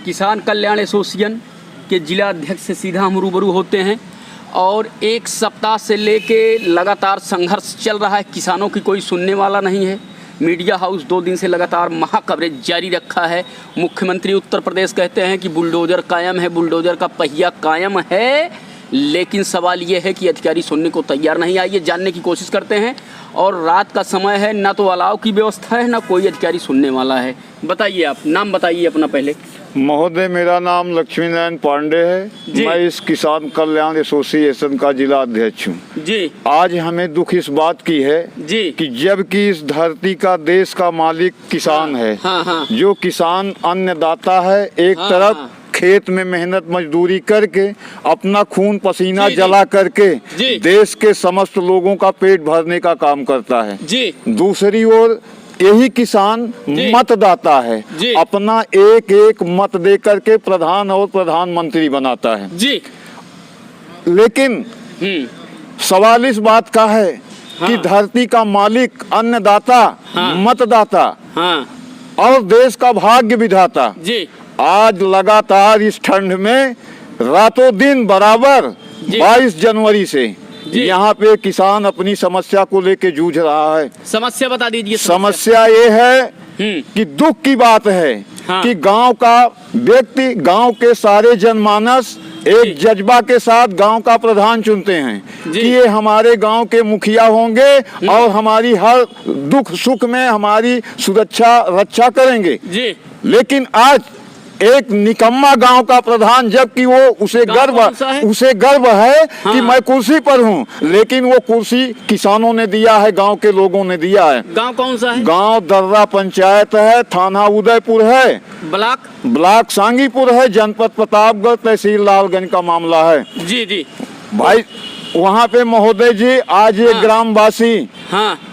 किसान कल्याण एसोसिएशन के जिला अध्यक्ष से सीधा हम रूबरू होते हैं और एक सप्ताह से लेके लगातार संघर्ष चल रहा है। किसानों की कोई सुनने वाला नहीं है। मीडिया हाउस 2 दिन से लगातार महा कवरेज जारी रखा है। मुख्यमंत्री उत्तर प्रदेश कहते हैं कि बुलडोजर कायम है, बुलडोजर का पहिया कायम है, लेकिन सवाल ये है कि अधिकारी सुनने को तैयार नहीं। आइए जानने की कोशिश करते हैं। और रात का समय है, ना तो अलाव की व्यवस्था है, ना कोई अधिकारी सुनने वाला है। बताइए, आप नाम बताइए अपना पहले। महोदय, मेरा नाम लक्ष्मी नारायण पांडे है। मैं इस किसान कल्याण एसोसिएशन का जिला अध्यक्ष हूँ जी। आज हमें दुख इस बात की है जी कि जबकि इस धरती का देश का मालिक किसान है। हाँ। जो किसान अन्नदाता है, एक तरफ खेत में मेहनत मजदूरी करके अपना खून पसीना जला करके देश के समस्त लोगों का पेट भरने का काम करता है जी। दूसरी ओर यही किसान मतदाता है, अपना एक एक मत दे करके प्रधान और प्रधानमंत्री बनाता है जी। लेकिन सवाल इस बात का है कि धरती का मालिक अन्नदाता, मतदाता और देश का भाग्य विधाता जी आज लगातार इस ठंड में रातों दिन बराबर 22 जनवरी से यहाँ पे किसान अपनी समस्या को लेके जूझ रहा है। समस्या बता दीजिए। समस्या ये है कि दुख की बात है कि गांव का व्यक्ति, गांव के सारे जनमानस एक जज्बा के साथ गांव का प्रधान चुनते हैं कि ये हमारे गांव के मुखिया होंगे और हमारी हर दुख सुख में हमारी सुरक्षा रक्षा करेंगे। लेकिन आज एक निकम्मा गांव का प्रधान, जबकि वो उसे गर्व है कि मैं कुर्सी पर हूँ, लेकिन वो कुर्सी किसानों ने दिया है, गांव के लोगों ने दिया है। गांव कौन सा है? गांव दर्रा पंचायत है, थाना उदयपुर है, ब्लॉक सांगीपुर है, जनपद प्रतापगढ़, तहसील लालगंज का मामला है जी भाई। वहाँ पे महोदय जी आज ये ग्रामवासी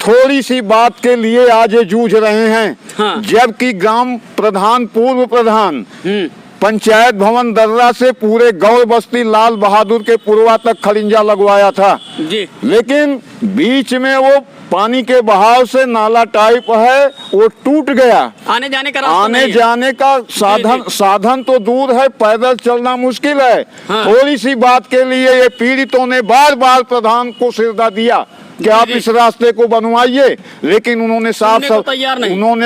थोड़ी सी बात के लिए आज ये जूझ रहे हैं। जबकि ग्राम प्रधान, पूर्व प्रधान पंचायत भवन दर्रा से पूरे गौर बस्ती लाल बहादुर के पूर्वा तक खड़िंजा लगवाया था जी। लेकिन बीच में वो पानी के बहाव से नाला टाइप है, वो टूट गया। आने जाने का साधन तो दूर है, पैदल चलना मुश्किल है। थोड़ी सी बात के लिए ये पीड़ितों ने बार बार प्रधान को सिरदा दिया कि आप इस रास्ते को बनवाइए, लेकिन उन्होंने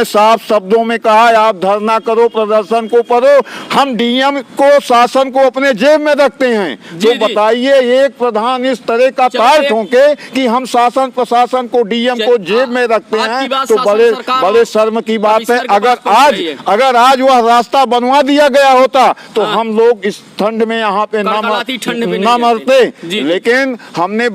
साफ शब्दों में कहा आप धरना करो, प्रदर्शन को करो, हम डीएम को, शासन को अपने जेब में रखते हैं। तो बताइए, एक प्रधान इस तरह का कार्य ठोके कि हम शासन प्रशासन को, डीएम को जेब में रखते हैं, तो बड़े शर्म की बात है। अगर आज वह रास्ता बनवा दिया गया होता तो हम लोग इस ठंड में यहाँ पे न मरते। लेकिन हमने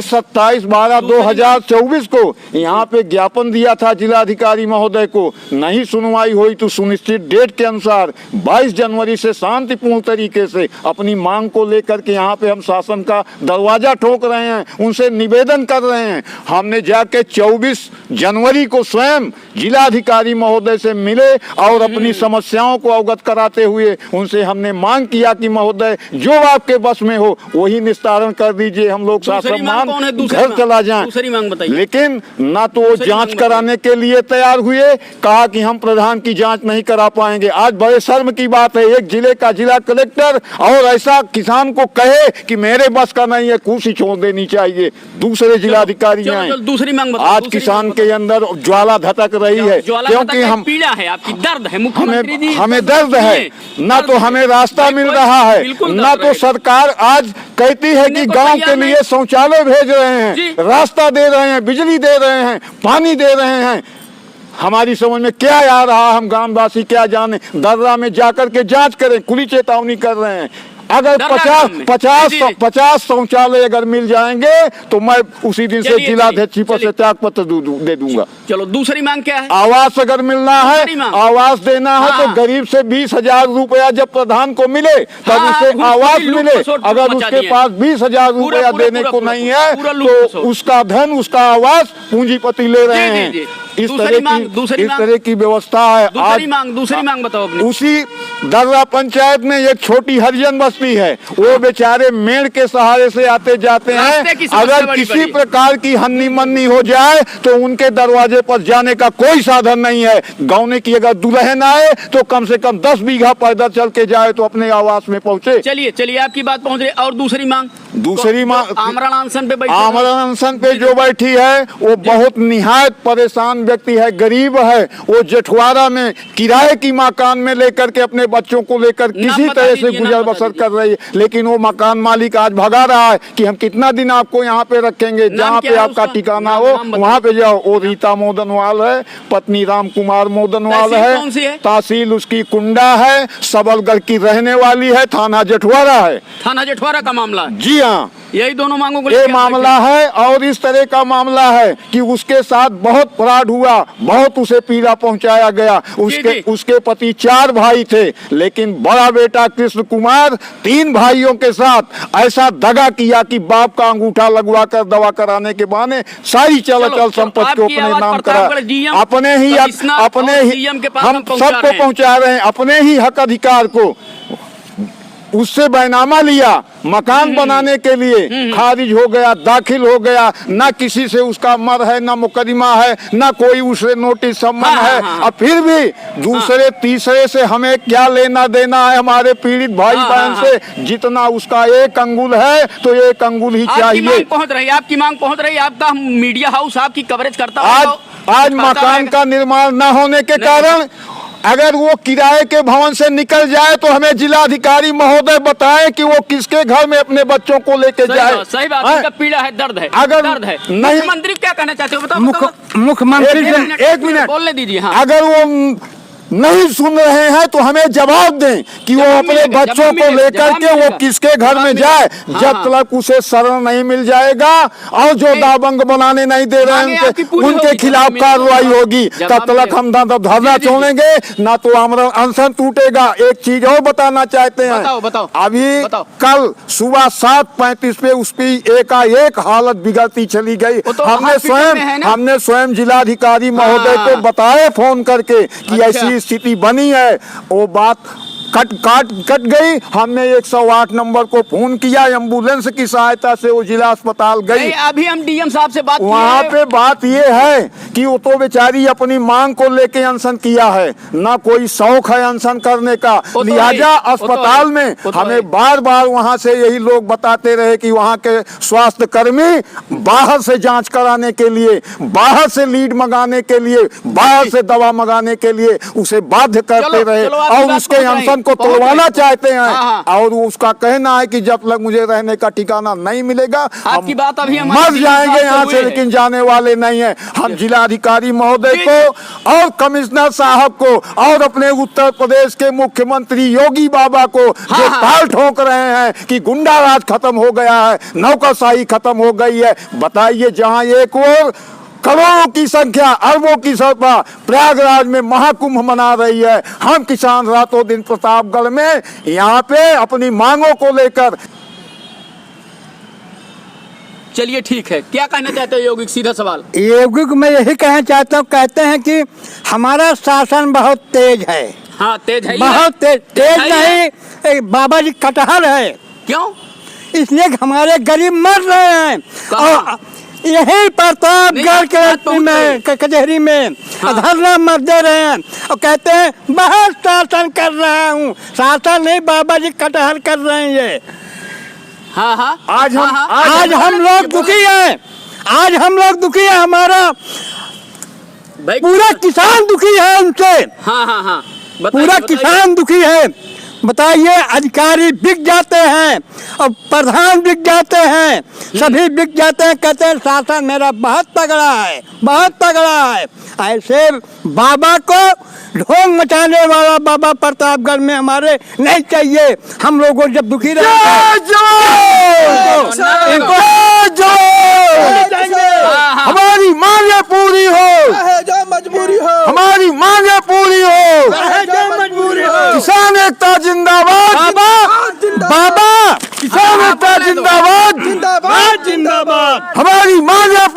27/12/2024 को यहाँ पे ज्ञापन दिया था जिलाधिकारी महोदय को। नहीं सुनवाई हुई तो सुनिश्चित डेट के अनुसार 22 जनवरी से शांतिपूर्ण तरीके से अपनी मांग को लेकर के यहाँ पे हम शासन का दरवाजा ठोक रहे हैं, उनसे निवेदन कर रहे हैं। हमने जाके 24 जनवरी को स्वयं जिलाधिकारी महोदय से मिले और अपनी समस्याओं को अवगत कराते हुए उनसे हमने मांग किया कि महोदय जो आपके बस में हो वही निस्तारण कर दीजिए, हम लोग शासन घर चला जाएं। दूसरी मांग बताइए। लेकिन ना तो वो जांच कराने के लिए तैयार हुए, कहा कि हम प्रधान की जांच नहीं करा पाएंगे। आज बड़े शर्म की बात है, एक जिले का जिला कलेक्टर और ऐसा किसान को कहे कि मेरे बस का नहीं है, कुर्सी छोड़ देनी चाहिए, दूसरे जिलाधिकारी आए। दूसरी मांग आज किसान के अंदर ज्वाला धतक रही है, क्योंकि हम पीड़ा है, आपकी दर्द है, मुख्यमंत्री जी हमें दर्द है, ना तो हमें रास्ता मिल रहा है, ना तो सरकार आज कहती है कि गांव के लिए शौचालय भेज रहे हैं, रास्ता दे रहे हैं, बिजली दे रहे हैं, पानी दे रहे हैं। हमारी समझ में क्या आ रहा, हम ग्रामवासी क्या जाने। दर्रा में जाकर के जांच करें, खुली चेतावनी कर रहे हैं। अगर 50 शौचालय अगर मिल जाएंगे तो मैं उसी दिन से जिलाध्यक्ष पद से त्याग पत्र दे दूंगा। चलो, दूसरी मांग क्या है? आवास अगर मिलना है, आवास देना है तो गरीब से 20,000 रुपया जब प्रधान को मिले तब उसे आवास मिले। अगर उसके पास 20,000 रुपया देने को नहीं है तो उसका धन, उसका आवास पूंजीपति ले रहे हैं। इस तरह की व्यवस्था है। दूसरी मांग बताओ अपनी। दर्रा पंचायत में एक छोटी हरिजन बस्ती है, वो बेचारे मेड़ के सहारे से आते जाते हैं। अगर किसी प्रकार की हन्नी मन्नी हो जाए तो उनके दरवाजे पर जाने का कोई साधन नहीं है। गाँव की अगर दुल्हन आए तो कम से कम 10 बीघा पैदल चल के जाए तो अपने आवास में पहुंचे। चलिए चलिए, आपकी बात पहुंच रही। और दूसरी मांग आमरण अनशन पे बैठी, आमरण अनशन पे जो बैठी है वो बहुत निहायत परेशान व्यक्ति है, गरीब है। वो जेठवाड़ा में किराए की मकान में लेकर के अपने बच्चों को लेकर किसी तरह से गुजर बसर कर रही है, लेकिन वो मकान मालिक आज भगा रहा है कि हम कितना दिन आपको यहाँ पे रखेंगे, जहाँ पे आपका ठिकाना हो वहाँ पे जाओ। वो रीता मोदनवाल है, पत्नी राम कुमार मोदनवाल है, तहसील उसकी कुंडा है, सबलगढ़ की रहने वाली है, थाना जेठवाड़ा है। थाना जेठवाड़ा का मामला है। जी हाँ, यही दोनों मांगों को ये मामला है। और इस तरह का मामला है कि उसके साथ बहुत फ्रॉड हुआ, बहुत उसे पीड़ा पहुंचाया गया। उसके पति 4 भाई थे, लेकिन बड़ा बेटा कृष्ण कुमार 3 भाइयों के साथ ऐसा दगा किया कि बाप का अंगूठा लगवा कर दवा कराने के बहाने सारी चल संपत्ति को अपने नाम करा, अपने ही हम सबको पहुंचा रहे हैं, अपने ही हक अधिकार को उससे बैनामा लिया मकान बनाने के लिए, खारिज हो गया, दाखिल हो गया। ना किसी से उसका मर है, ना मुकदमा है, ना कोई उससे नोटिस सम्मन है। और फिर भी दूसरे तीसरे से हमें क्या लेना देना है हमारे पीड़ित भाई बहन से। जितना उसका 1 अंगुल है तो 1 अंगुल ही चाहिए। आपकी मांग पहुंच रही, आपका मीडिया हाउस आपकी कवरेज करता आज मकान का निर्माण न होने के कारण अगर वो किराए के भवन से निकल जाए तो हमें जिलाधिकारी महोदय बताएं कि वो किसके घर में अपने बच्चों को लेके जाए। सही बात है, पीड़ा है, दर्द है। अगर दर्द है, नहीं, मुख्यमंत्री क्या कहना चाहते हो बताओ। मुख्यमंत्री से 1 मिनट बोलने दीजिए। हाँ, अगर वो नहीं सुन रहे हैं तो हमें जवाब दें कि वो अपने बच्चों को लेकर के वो किसके घर में जाए। जब तक उसे शरण नहीं मिल जाएगा और जो दाबंग बनाने नहीं दे रहे हैं उनके खिलाफ कार्रवाई होगी, तब तक हम धरना छोड़ेंगे, ना तो आमरण अनशन टूटेगा। एक चीज और बताना चाहते हैं, अभी कल सुबह 7:35 पे उसकी एकाएक हालत बिगड़ती चली गई। हमने स्वयं जिलाधिकारी महोदय को बताए फोन करके कि ऐसी स्थिति बनी है। वो बात कट गई। हमने 108 नंबर को फोन किया, एम्बुलेंस की सहायता से वो जिला अस्पताल गई। अभी हम डीएम साहब से बात वहाँ पे बात ये है कि वो तो बेचारी अपनी मांग को लेके अनशन किया है, ना कोई शौक है अनशन करने का। लिहाजा अस्पताल में हमें बार बार वहाँ से यही लोग बताते रहे कि वहाँ के स्वास्थ्य कर्मी बाहर से जांच कराने के लिए, बाहर से लीड मंगाने के लिए, बाहर से दवा मंगाने के लिए उसे बाध्य करते रहे और उसके अनशन को तोड़वाना चाहते हैं। और उसका कहना है कि जब तक मुझे रहने का ठिकाना नहीं मिलेगा आपकी बात अभी हम मर जाएंगे यहाँ से, लेकिन जाने वाले नहीं है। हम जिलाधिकारी महोदय को और कमिश्नर साहब को और अपने उत्तर प्रदेश के मुख्यमंत्री योगी बाबा को जो ताल ठोक रहे हैं कि गुंडा राज खत्म हो गया है, नौकरशाही खत्म हो गई है। बताइए, जहाँ एक और करोड़ों की संख्या, अरबों की संख्या प्रयागराज में महाकुंभ मना रही है, हम किसान रातों दिन प्रतापगढ़ में यहाँ पे अपनी मांगों को लेकर। चलिए ठीक है, क्या कहना चाहते हो योगिक? सीधा सवाल योगिक मैं यही कहना चाहता हूँ, कहते हैं कि हमारा शासन बहुत तेज है। हाँ, तेज है, बहुत तेज नहीं, बाबा जी कटहल है। क्यों? इसलिए हमारे गरीब मर रहे हैं। और यही प्रतापगढ़ के कचहरी में धरना मर दे रहे हैं और कहते हैं बहुत शासन कर रहा हूँ। शासन नहीं, बाबा जी कटहल कर रहे हैं ये। आज हम लोग दुखी हैं, आज हम लोग दुखी हैं, हमारा पूरा किसान दुखी है उनसे। पूरा किसान दुखी है। बताइए, अधिकारी बिक जाते हैं और प्रधान बिक जाते हैं, सभी बिक जाते हैं। कहते हैं शासन मेरा बहुत तगड़ा है, बहुत तगड़ा है। ऐसे बाबा को ढोंग मचाने वाला बाबा प्रतापगढ़ में हमारे नहीं चाहिए। हम लोगों जब दुखी रहे हमारी मांगे पूरी हो, मजबूरी हो, हमारी मांगे पूरी हो, मजबूरी हो। किसान एकता जिंदाबाद, बाबा किसान एकता जिंदाबाद, जिंदाबाद जिंदाबाद। हमारी मांगे